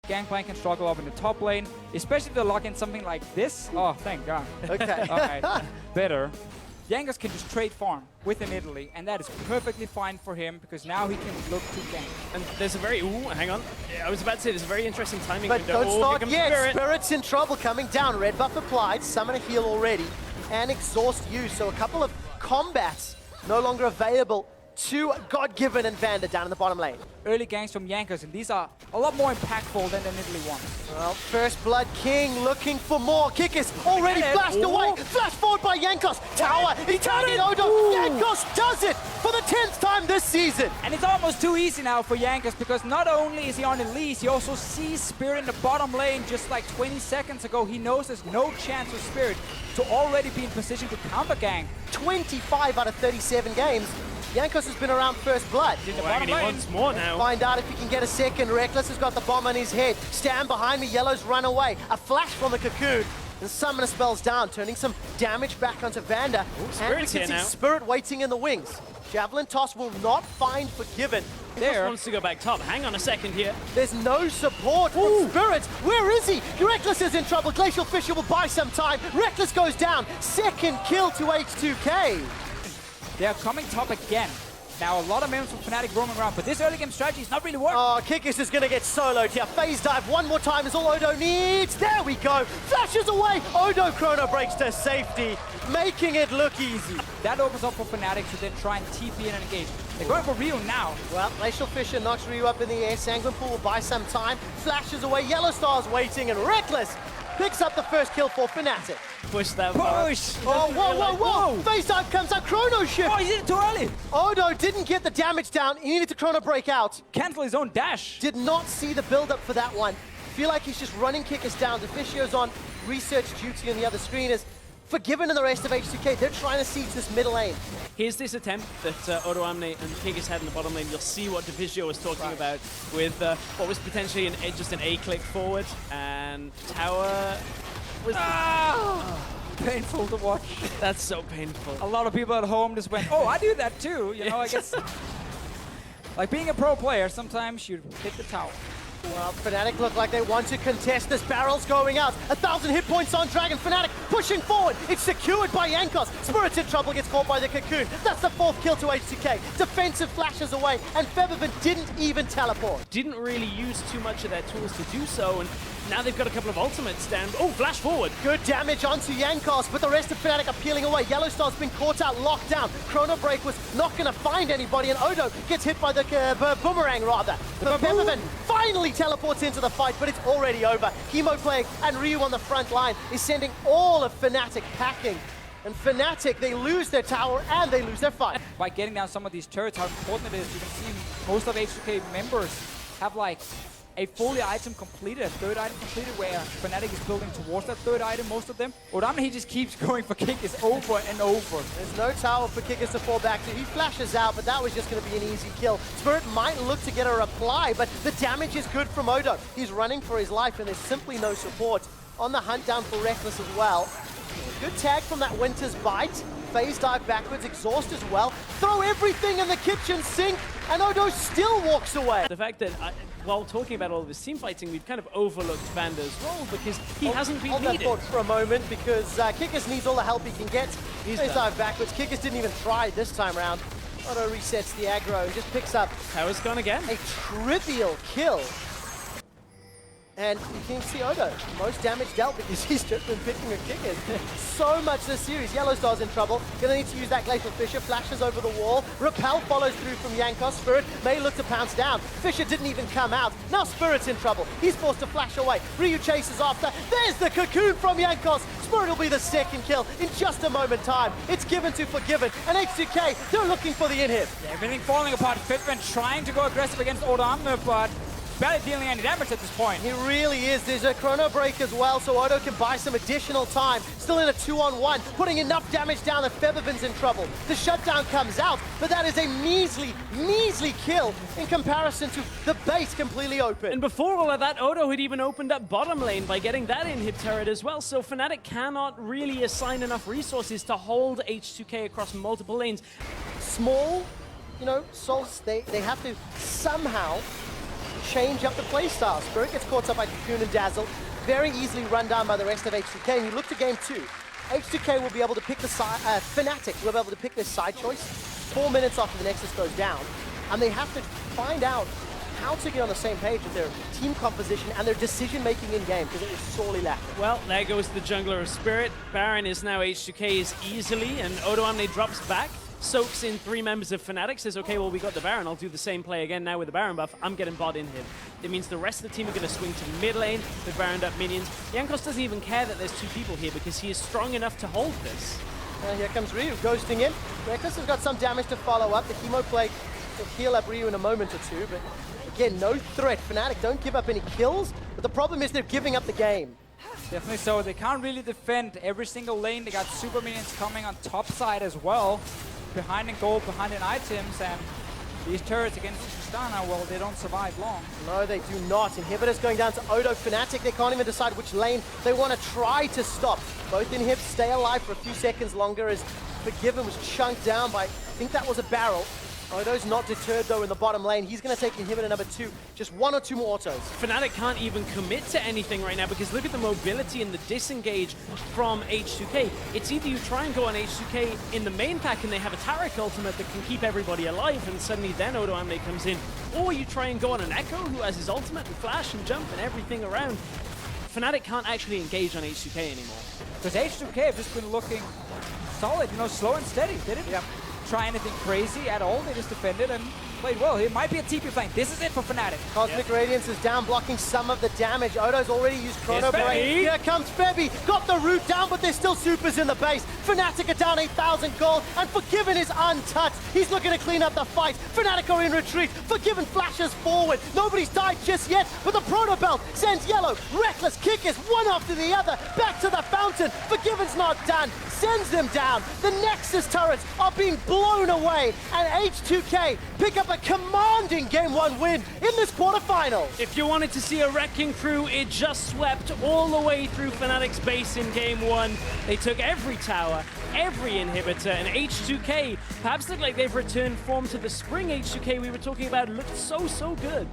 Gangplank can struggle up in the top lane, especially if they lock in something like this. Oh, thank God. Okay. Alright, better. Jankos can just trade farm with an Nidalee, and that is perfectly fine for him because now he can look to gank. And there's a very, hang on. I was about to say there's a very interesting timing But window. don't start yet. Spirit. Spirit's in trouble coming down. Red buff applied, summon a heal already, and exhaust used. So a couple of combats no longer available to God-Given and Vander down in the bottom lane. Early ganks from Jankos, and these are a lot more impactful than the Nidalee ones. Well, First Blood King looking for more. Kikis already flashed away. Flash forward by Jankos. Tower, he's targeting Odo. Jankos does it for the 10th time this season. And it's almost too easy now for Jankos because not only is he on Elise, he also sees Spirit in the bottom lane just like 20 seconds ago. He knows there's no chance for Spirit to already be in position to counter gank. 25 out of 37 games. Jankos has been around First Blood. In the Oh, bottom he lane. wants more now. Find out if he can get a second. Rekkles has got the bomb on his head. Stand behind me, Yellow's run away. A flash from the cocoon. And Summoner spells down, turning some damage back onto Vander. And we Spirit's can here see now. Spirit waiting in the wings. Javelin toss will not find Forgiven. He There. wants to go back top. Hang on a second here. There's no support from Spirit. Where is he? Rekkles is in trouble. Glacial Fissure will buy some time. Rekkles goes down. Second kill to H2K. They are coming top again. Now, a lot of members from Fnatic roaming around, but this early game strategy is not really working. Oh, Kikis is going to get soloed here. Phase dive one more time is all Odo needs. There we go. Flashes away. Odo chrono breaks to safety, making it look easy. That opens up for Fnatic to then try and TP in and engage. They're going for Ryu now. Well, Glacial Fissure knocks Ryu up in the air. Sanguine Pool will buy some time. Flashes away. Yellowstar's waiting, and Rekkles picks up the first kill for Fnatic. Push that far. Push! Oh, whoa. Phase dive comes out. Chrono shift. Oh, he did it too early! Odo didn't get the damage down. He needed to chrono break out. Cancel his own dash. Did not see the build-up for that one. Feel like he's just running Kikis down. Deficio's on research duty on the other screen. Is Forgiven and the rest of H2K. They're trying to siege this middle lane. Here's this attempt that Odoamne and Kikis had in the bottom lane. You'll see what Devisio was talking about with what was potentially just an A-click forward. And Tower was... Painful to watch. That's so painful. A lot of people at home just went, oh, I do that too. You know, I guess. Like being a pro player, sometimes you hit the tower. Well, Fnatic look like they want to contest this. Barrel's going out. 1,000 hit points on Dragon. Fnatic pushing forward. It's secured by Jankos. Spirit's in trouble, gets caught by the cocoon. That's the 4th kill to H2K. Defensive flashes away, and Febiven didn't even teleport. Didn't really use too much of their tools to do so, and now they've got a couple of ultimates down. Oh, flash forward. Good damage onto Jankos, but the rest of Fnatic are peeling away. Yellowstar's been caught out, locked down. Chrono Break was not going to find anybody, and Odo gets hit by the boomerang, rather. But Febiven finally teleports into the fight, but it's already over. Chemoplague and Ryu on the front line is sending all of Fnatic packing. And Fnatic, they lose their tower and they lose their fight. By getting down some of these turrets, how important it is. You can see most of H2K members have like a fully item completed, a third item completed, where Fnatic is building towards that third item, most of them. Odoamne, he just keeps going for Kikis over and over. There's no tower for Kikis to fall back to. He flashes out, but that was just going to be an easy kill. Spirit might look to get a reply, but the damage is good from Odo. He's running for his life, and there's simply no support. On the hunt down for Rekkles as well. Good tag from that Winter's Bite. Phase dive backwards, exhaust as well. Throw everything in the kitchen sink, and Odo still walks away. The fact that, while talking about all of this team fighting, we've kind of overlooked Vander's role because he hasn't been Hold needed. that thought for a moment, because Kikis needs all the help he can get. He's Phase done. dive backwards. Kikis didn't even try this time around. Odo resets the aggro and just picks up Tower's gone again. a trivial kill. And you can see Odo, most damage dealt because he's just been picking a Kikis. So much this series. Yellowstar's in trouble. Gonna need to use that Glacial Fissure. Flashes over the wall. Repel follows through from Jankos. Spirit may look to pounce down. Fissure didn't even come out. Now Spirit's in trouble. He's forced to flash away. Ryu chases after. There's the cocoon from Jankos. Spirit will be the second kill in just a moment time. It's given to Forgiven. And H2K, they're looking for the inhib. Everything falling apart. Febiven trying to go aggressive against Odoamne, but barely dealing any damage at this point. He really is. There's a chrono break as well, so Odo can buy some additional time. Still in a 2-on-1, putting enough damage down that Febiven's in trouble. The shutdown comes out, but that is a measly kill in comparison to the base completely open. And before all of that, Odo had even opened up bottom lane by getting that inhib turret as well, so Fnatic cannot really assign enough resources to hold H2K across multiple lanes. Small, you know, souls, they have to somehow change up the playstyle. Spirit gets caught up by Cocoon and Dazzle, very easily run down by the rest of H2K, and you look to game 2. H2K will be able to pick the side, Fnatic will be able to pick their side choice 4 minutes after the Nexus goes down, and they have to find out how to get on the same page with their team composition and their decision-making in-game, because it was sorely lacking. Well, there goes the jungler of Spirit. Baron is now H2K's easily, and Odoamne drops back, soaks in 3 members of Fnatic, says, okay, well, we got the Baron, I'll do the same play again now with the Baron buff, I'm getting bot in him. It means the rest of the team are going to swing to mid lane with Baroned up minions. Jankos doesn't even care that there's 2 people here because he is strong enough to hold this. Here comes Ryu, ghosting in. Rekkles has got some damage to follow up. The Chemo Plague will heal up Ryu in a moment or two, but again, no threat. Fnatic don't give up any kills, but the problem is they're giving up the game. Definitely so. They can't really defend every single lane. They got super minions coming on top side as well. Behind in gold, behind in items, and these turrets against Tristana, well, they don't survive long. No, they do not. Inhibitors going down to Odo. Fnatic, they can't even decide which lane they want to try to stop. Both inhibs stay alive for a few seconds longer as Febiven was chunked down by, I think that was a barrel. Odo's not deterred though in the bottom lane. He's going to take inhibitor number 2. Just 1 or 2 more autos. Fnatic can't even commit to anything right now because look at the mobility and the disengage from H2K. It's either you try and go on H2K in the main pack and they have a Taric ultimate that can keep everybody alive and suddenly then Odoamne comes in, or you try and go on an Ekko who has his ultimate and flash and jump and everything around. Fnatic can't actually engage on H2K anymore. Because H2K have just been looking solid, you know, slow and steady. They didn't try anything crazy at all. They just defended and played well. It might be a TP flank. This is it for Fnatic. Cosmic Radiance is down, blocking some of the damage. Odo's already used Chrono Here's Break. Febi. Here comes Febi. Got the root down, but there's still supers in the base. Fnatic are down 8,000 gold, and Febiven is untouched. He's looking to clean up the fight. Fnatic are in retreat. Febiven flashes forward. Nobody's died just yet, but the Proto Belt sends Yellow, Rekkles, Kikis, one after the other, back to the fountain. Febiven's not done. Sends them down. The Nexus turrets are being blown away, and H2K pick up a commanding Game 1 win in this quarterfinal. If you wanted to see a wrecking crew, it just swept all the way through Fnatic's base in Game 1. They took every tower, every inhibitor, and H2K perhaps look like they've returned form to the spring H2K we were talking about. It looked so good.